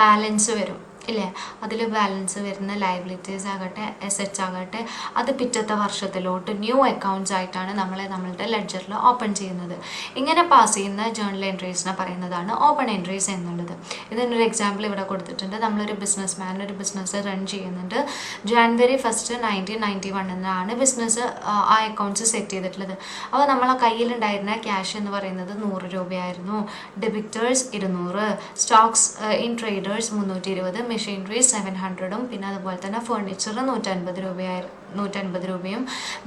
ബാലൻസ് വരും ഇല്ലേ, അതിൽ ബാലൻസ് വരുന്ന ലയബിലിറ്റീസ് ആകട്ടെ അസറ്റ്സ് ആകട്ടെ അത് പിറ്റത്തെ വർഷത്തിലോട്ട് ന്യൂ അക്കൗണ്ട്സ് ആയിട്ടാണ് നമ്മളുടെ ലെഡ്ജറിൽ ഓപ്പൺ ചെയ്യുന്നത്. ഇങ്ങനെ പാസ് ചെയ്യുന്ന ജേർണൽ എൻട്രീസിനെ പറയുന്നതാണ് ഓപ്പൺ എൻട്രീസ് എന്നുള്ളത്. ഇതിനൊരു എക്സാമ്പിൾ ഇവിടെ കൊടുത്തിട്ടുണ്ട്. നമ്മളൊരു ഒരു ബിസിനസ് റൺ ചെയ്യുന്നുണ്ട്. January 1st 1991 എന്നാണ് ബിസിനസ് ആ അക്കൗണ്ട്സ് സെറ്റ് ചെയ്തിട്ടുള്ളത്. അപ്പോൾ നമ്മളെ കയ്യിലുണ്ടായിരുന്ന ക്യാഷ് എന്ന് പറയുന്നത് 100 രൂപയായിരുന്നു. ഡെബിറ്റേഴ്സ് 200, സ്റ്റോക്സ് ഇൻ ട്രേഡേഴ്സ് 320, മെഷീനറീസ് 700, പിന്നെ അതുപോലെ തന്നെ ഫർണിച്ചർ 150 രൂപയും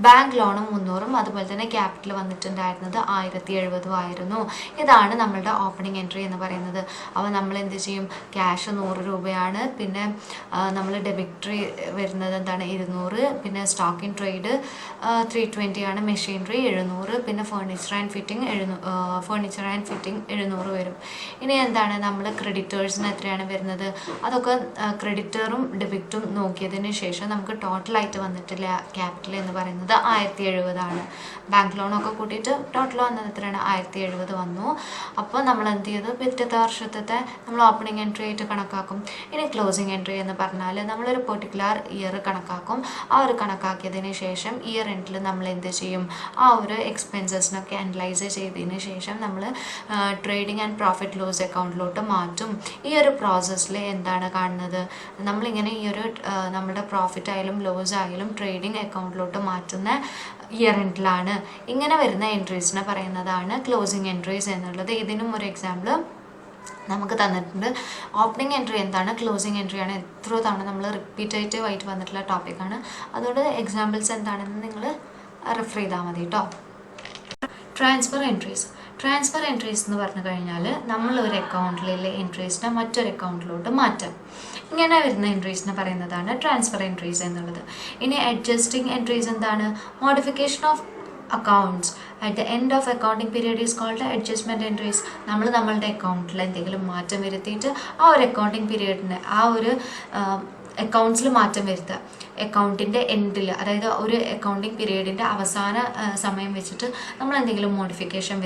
ബാങ്ക് ലോണും 300, അതുപോലെ തന്നെ ക്യാപിറ്റൽ വന്നിട്ടുണ്ടായിരുന്നത് 1070 ആയിരുന്നു. ഇതാണ് നമ്മളുടെ ഓപ്പണിംഗ് എൻട്രി എന്ന് പറയുന്നത്. അപ്പോൾ നമ്മൾ എന്ത് ചെയ്യും, ക്യാഷ് 100 രൂപയാണ്, പിന്നെ നമ്മൾ ഡെബിറ്ററി വരുന്നത് എന്താണ് 200, പിന്നെ സ്റ്റോക്ക് ഇൻ ട്രേഡ് 320 ആണ്, മെഷീനറി 700, പിന്നെ ഫർണിച്ചർ ആൻഡ് ഫിറ്റിംഗ് 700 വരും. ഇനി എന്താണ് നമ്മൾ ക്രെഡിറ്റേഴ്സിന് എത്രയാണ് വരുന്നത്, അതൊക്കെ ക്രെഡിറ്ററും ഡെബിറ്റും നോക്കിയതിന് ശേഷം നമുക്ക് ടോട്ടലായിട്ട് വന്നിട്ടില്ല ക്യാപിറ്റൽ എന്ന് പറയുന്നത് 1070 ആണ്. ബാങ്ക് ലോണൊക്കെ കൂട്ടിയിട്ട് ടോട്ടൽ വന്നത് എത്രയാണ്, 1070 വന്നു. അപ്പോൾ നമ്മൾ എന്ത് ചെയ്തു, പിറ്റത്തെ വർഷത്തെ നമ്മൾ ഓപ്പണിംഗ് എൻട്രി ആയിട്ട് കണക്കാക്കും. ഇനി ക്ലോസിംഗ് എൻട്രി എന്ന് പറഞ്ഞാൽ നമ്മളൊരു പെർട്ടിക്കുലർ ഇയർ കണക്കാക്കും. ആ ഒരു കണക്കാക്കിയതിന് ശേഷം ഇയർ എൻഡിൽ നമ്മൾ എന്ത് ചെയ്യും, ആ ഒരു എക്സ്പെൻസസിനൊക്കെ അനലൈസ് ചെയ്തതിന് ശേഷം നമ്മൾ ട്രേഡിംഗ് ആൻഡ് പ്രോഫിറ്റ് ലോസ് അക്കൗണ്ടിലോട്ട് മാറ്റും. ഈ ഒരു പ്രോസസ്സിൽ എന്താണ് കാണുന്നത്, നമ്മളിങ്ങനെ ഈ ഒരു നമ്മുടെ പ്രോഫിറ്റ് ആയാലും ലോസ് ആയാലും ട്രേഡിംഗ് അക്കൗണ്ടിലോട്ട് മാറ്റുന്ന ഇയർ എൻഡിലാണ്. ഇങ്ങനെ വരുന്ന എൻട്രീസിനെ പറയുന്നതാണ് ക്ലോസിംഗ് എൻട്രീസ് എന്നുള്ളത്. ഇതിനും ഒരു എക്സാമ്പിൾ നമുക്ക് തന്നിട്ടുണ്ട്. ഓപ്പണിംഗ് എൻട്രി എന്താണ്, ക്ലോസിംഗ് എൻട്രിയാണ്. എത്ര തവണ നമ്മൾ റിപ്പീറ്റേറ്റീവ് ആയിട്ട് വന്നിട്ടുള്ള ടോപ്പിക്കാണ്. അതുകൊണ്ട് എക്സാമ്പിൾസ് എന്താണെന്ന് നിങ്ങൾ റെഫർ ചെയ്താൽ മതി കേട്ടോ. ട്രാൻസ്ഫർ എൻട്രീസ് എന്ന് പറഞ്ഞു കഴിഞ്ഞാൽ നമ്മൾ ഒരു അക്കൗണ്ടിലെ എൻട്രീസിനെ മറ്റൊരു അക്കൗണ്ടിലോട്ട് മാറ്റാം. ഇങ്ങനെ വരുന്ന എൻട്രീസിനെ പറയുന്നതാണ് ട്രാൻസ്ഫർ എൻട്രീസ് എന്നുള്ളത്. ഇനി അഡ്ജസ്റ്റിംഗ് എൻട്രീസ് എന്താണ്, modification of accounts at the end of accounting period is called adjustment entries. നമ്മളുടെ അക്കൗണ്ടിൽ എന്തെങ്കിലും മാറ്റം വരുത്തിയിട്ട് ആ ഒരു അക്കൗണ്ടിങ് പീരിയഡിന് ആ ഒരു അക്കൗണ്ട്സിൽ മാറ്റം വരുത്തുക. അക്കൗണ്ടിൻ്റെ എൻഡിൽ, അതായത് ഒരു അക്കൗണ്ടിങ് പീരീഡിൻ്റെ അവസാന സമയം വെച്ചിട്ട് നമ്മൾ എന്തെങ്കിലും മോഡിഫിക്കേഷൻ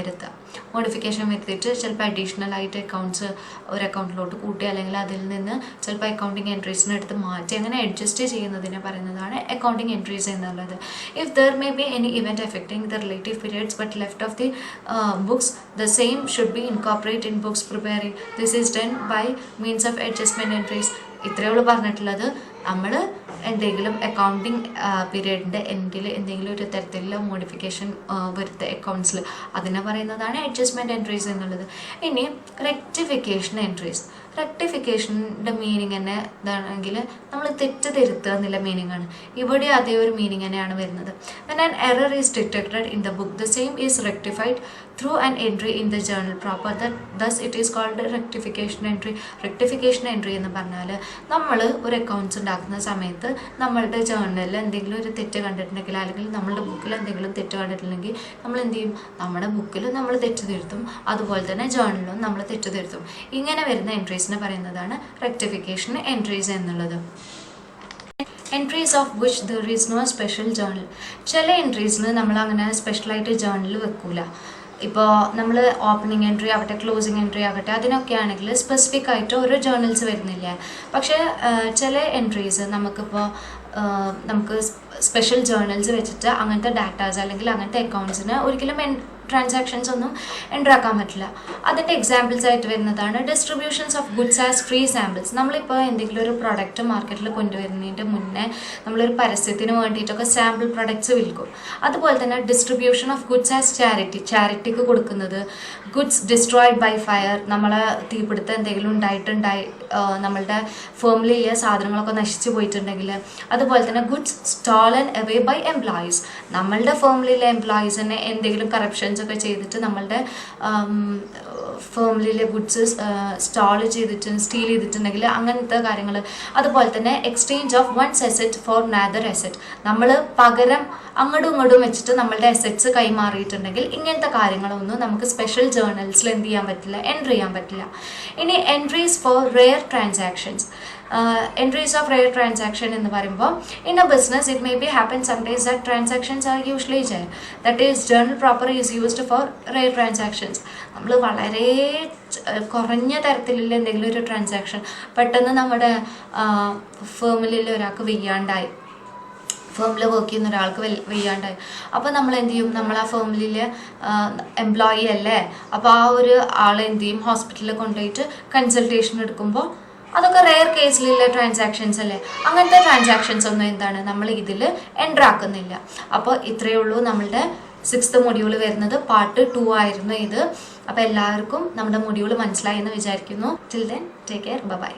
വരുത്തിയിട്ട് ചിലപ്പോൾ അഡീഷണൽ ആയിട്ട് അക്കൗണ്ട്സ് ഒരു അക്കൗണ്ടിലോട്ട് കൂട്ടി, അല്ലെങ്കിൽ അതിൽ നിന്ന് ചിലപ്പോൾ അക്കൗണ്ടിങ് എൻട്രീസിനെ എടുത്ത് മാറ്റി അങ്ങനെ അഡ്ജസ്റ്റ് ചെയ്യുന്നതിനെ പറയുന്നതാണ് അക്കൗണ്ടിങ് എൻട്രീസ് എന്നുള്ളത്. If there may be any event affecting the relative periods but left of the books the same should be incorporate in books preparing. This is done by means of adjustment entries. ഇത്രയേ ഉള്ളൂ പറഞ്ഞിട്ടുള്ളത്. നമ്മൾ എന്തെങ്കിലും accounting പീരീഡിൻ്റെ എൻഡിൽ എന്തെങ്കിലും ഒരു തരത്തിലുള്ള modification വരുത്തുക അക്കൗണ്ട്സിൽ, അതിനെ പറയുന്നതാണ് അഡ്ജസ്റ്റ്മെൻറ്റ് എൻട്രീസ് എന്നുള്ളത്. ഇനി റെക്ടിഫിക്കേഷൻ്റെ മീനിങ് തന്നെ ഇതാണെങ്കിൽ നമ്മൾ തെറ്റ് തിരുത്തുക എന്നുള്ള മീനിങ് ആണ്. ഇവിടെ അതേ ഒരു മീനിങ് തന്നെയാണ് വരുന്നത്. When an error is detected in the book, the same is rectified through an entry in the journal proper. Thus it is called rectification entry. Rectification entry എന്ന് പറഞ്ഞാൽ നമ്മൾ ഒരു അക്കൗണ്ട്സ് ഉണ്ടാക്കുന്ന സമയത്ത് നമ്മളുടെ ജേർണലിൽ എന്തെങ്കിലും ഒരു തെറ്റ് കണ്ടിട്ടുണ്ടെങ്കിൽ, അല്ലെങ്കിൽ നമ്മളുടെ ബുക്കിൽ എന്തെങ്കിലും തെറ്റ് കണ്ടിട്ടുണ്ടെങ്കിൽ നമ്മൾ എന്ത് ചെയ്യും, നമ്മുടെ ബുക്കിൽ നമ്മൾ തെറ്റ് തിരുത്തും, അതുപോലെ തന്നെ ജേർണലിലും നമ്മൾ തെറ്റ് തിരുത്തും. ഇങ്ങനെ വരുന്ന എൻട്രീസിനെ പറയുന്നതാണ് റെക്ടിഫിക്കേഷൻ എൻട്രീസ് എന്നുള്ളത്. Entries of which there is no special journal. ചില എൻട്രീസിന് നമ്മൾ അങ്ങനെ സ്പെഷ്യലായിട്ട് ജേർണൽ വെക്കൂല. ഇപ്പോൾ നമ്മൾ ഓപ്പണിംഗ് എൻട്രി ആകട്ടെ ക്ലോസിംഗ് എൻട്രി ആകട്ടെ അതിനൊക്കെ ആണെങ്കിൽ സ്പെസിഫിക് ആയിട്ട് ഓരോ ജേർണൽസ് വരുന്നില്ല. പക്ഷേ ചില എൻട്രീസ് നമുക്ക് സ്പെഷ്യൽ ജേർണൽസ് വെച്ചിട്ട് അങ്ങനത്തെ ഡാറ്റാസ് അല്ലെങ്കിൽ അങ്ങനത്തെ അക്കൗണ്ട്സിന് ഒരിക്കലും ട്രാൻസാക്ഷൻസ് ഒന്നും എൻ്റർ ആക്കാൻ പറ്റില്ല. അതിൻ്റെ എക്സാമ്പിൾസ് ആയിട്ട് വരുന്നതാണ് distributions of goods as free samples. നമ്മളിപ്പോൾ എന്തെങ്കിലും ഒരു പ്രൊഡക്റ്റ് മാർക്കറ്റിൽ കൊണ്ടുവരുന്നതിൻ്റെ മുന്നേ നമ്മളൊരു പരസ്യത്തിന് വേണ്ടിയിട്ടൊക്കെ സാമ്പിൾ പ്രൊഡക്ട്സ് വിൽക്കും. അതുപോലെ തന്നെ ഡിസ്ട്രിബ്യൂഷൻ ഓഫ് ഗുഡ്സ് ആസ് ചാരിറ്റിക്ക് കൊടുക്കുന്നത്. ഗുഡ്സ് ഡിസ്ട്രോയ്ഡ് ബൈ ഫയർ, നമ്മളെ തീപിടുത്തം എന്തെങ്കിലും നമ്മളുടെ ഫേമിലുള്ള സാധനങ്ങളൊക്കെ നശിച്ചു പോയിട്ടുണ്ടെങ്കിൽ. അതുപോലെ തന്നെ goods stolen away by employees, നമ്മളുടെ ഫേമിലുള്ള എംപ്ലോയീസിനെ എന്തെങ്കിലും കറപ്ഷൻ ഒക്കെ ചെയ്തിട്ട് നമ്മളുടെ ഫേമിലെ ഗുഡ്സ് സ്റ്റീൽ ചെയ്തിട്ടുണ്ടെങ്കിൽ അങ്ങനത്തെ കാര്യങ്ങൾ. അതുപോലെ തന്നെ exchange of one's asset for another asset, നമ്മൾ പകരം അങ്ങോട്ടും ഇങ്ങോട്ടും വെച്ചിട്ട് നമ്മളുടെ അസെറ്റ്സ് കൈമാറിയിട്ടുണ്ടെങ്കിൽ ഇങ്ങനത്തെ കാര്യങ്ങളൊന്നും നമുക്ക് സ്പെഷ്യൽ ജേർണൽസിൽ എന്ത് ചെയ്യാൻ പറ്റില്ല, എൻട്രി ചെയ്യാൻ പറ്റില്ല. ഇനി entries for rare transactions. Entries of rare transaction എന്ന് പറയുമ്പോൾ in a business it may be happen sometimes that transactions are usually gen that is journal proper is used for rare transactions. നമ്മൾ വളരെ കുറഞ്ഞ തരത്തിലുള്ള എന്തെങ്കിലും ഒരു ട്രാൻസാക്ഷൻ, പെട്ടെന്ന് നമ്മുടെ ഫേമിലുള്ള ഒരാൾക്ക് വയ്യാണ്ടായി, ഫേമിൽ വർക്ക് ചെയ്യുന്ന ഒരാൾക്ക് വയ്യാണ്ടായി, അപ്പോൾ നമ്മൾ എന്ത് ചെയ്യും, നമ്മൾ ആ ഫേമിലിൽ എംപ്ലോയി അല്ലേ, അപ്പോൾ ആ ഒരു ആൾ എന്ത് ചെയ്യും, ഹോസ്പിറ്റലിൽ കൊണ്ടുപോയിട്ട് കൺസൾട്ടേഷൻ എടുക്കുമ്പോൾ അതൊക്കെ റെയർ കേസിലുള്ള ട്രാൻസാക്ഷൻസ് അല്ലേ. അങ്ങനത്തെ ട്രാൻസാക്ഷൻസ് ഒന്നും എന്താണ് നമ്മൾ ഇതിൽ എൻ്റർ ആക്കുന്നില്ല. അപ്പോൾ ഇത്രയേ ഉള്ളൂ നമ്മളുടെ 6th മൊഡ്യൂൾ വരുന്നത്. പാർട്ട് 2 ആയിരുന്നു ഇത്. അപ്പോൾ എല്ലാവർക്കും നമ്മുടെ മൊഡ്യൂൾ മനസ്സിലായി എന്ന് വിചാരിക്കുന്നു. Till then take care, by.